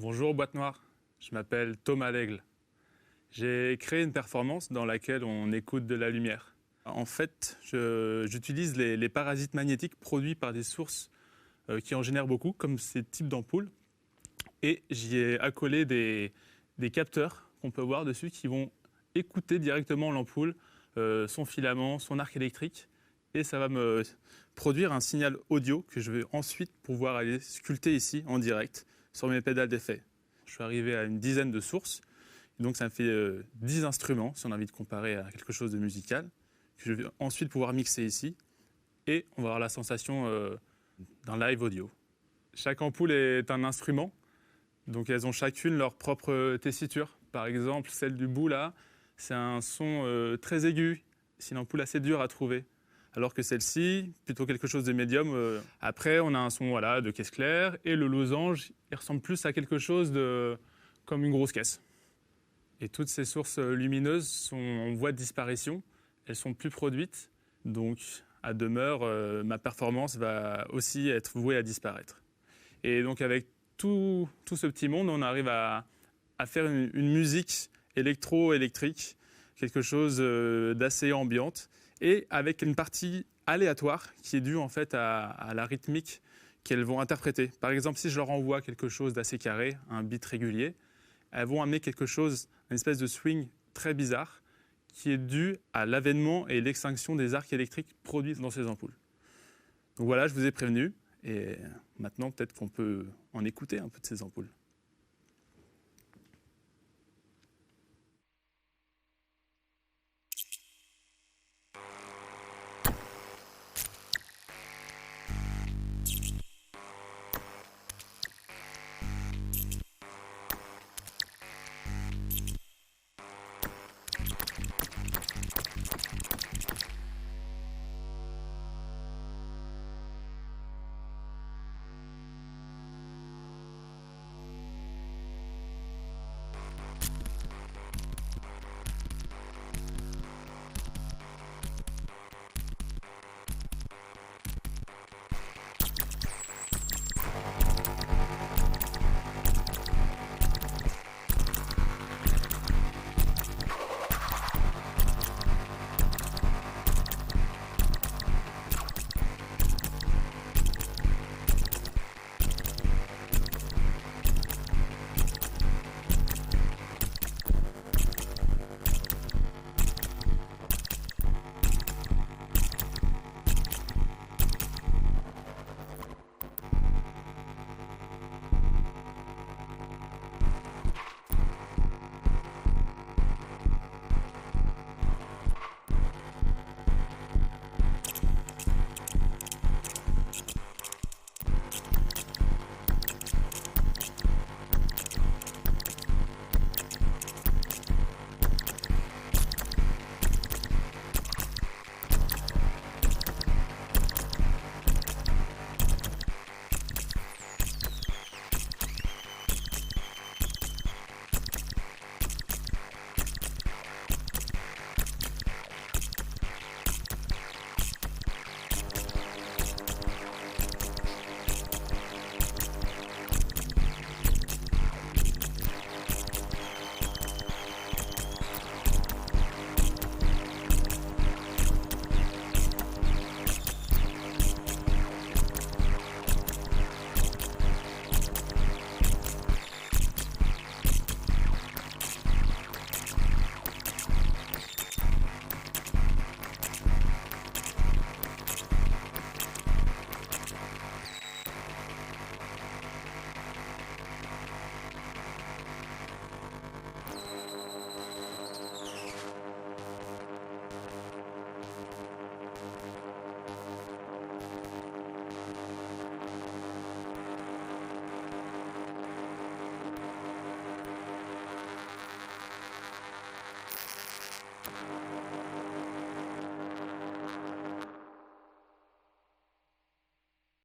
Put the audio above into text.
Bonjour Boîte Noire, je m'appelle Thomas Lègle. J'ai créé une performance dans laquelle on écoute de la lumière. En fait, j'utilise les parasites magnétiques produits par des sources qui en génèrent beaucoup, comme ces types d'ampoules. Et j'y ai accolé des capteurs qu'on peut voir dessus qui vont écouter directement l'ampoule, son filament, son arc électrique. Et ça va me produire un signal audio que je vais ensuite pouvoir aller sculpter ici en direct sur mes pédales d'effet. Je suis arrivé à une dizaine de sources, donc ça me fait 10 instruments, si on a envie de comparer à quelque chose de musical, que je vais ensuite pouvoir mixer ici, et on va avoir la sensation d'un live audio. Chaque ampoule est un instrument, donc elles ont chacune leur propre tessiture. Par exemple, celle du bout là, c'est un son très aigu, c'est une ampoule assez dure à trouver. Alors que celle-ci, plutôt quelque chose de médium. Après, on a un son de caisse claire, et le losange, il ressemble plus à quelque chose comme une grosse caisse. Et toutes ces sources lumineuses sont en voie de disparition, elles sont plus produites, donc à demeure, ma performance va aussi être vouée à disparaître. Et donc avec tout ce petit monde, on arrive à faire une musique électro-électrique, quelque chose d'assez ambiante, et avec une partie aléatoire qui est due en fait à la rythmique qu'elles vont interpréter. Par exemple, si je leur envoie quelque chose d'assez carré, un beat régulier, elles vont amener quelque chose, une espèce de swing très bizarre, qui est dû à l'avènement et l'extinction des arcs électriques produits dans ces ampoules. Donc voilà, je vous ai prévenu, et maintenant peut-être qu'on peut en écouter un peu de ces ampoules.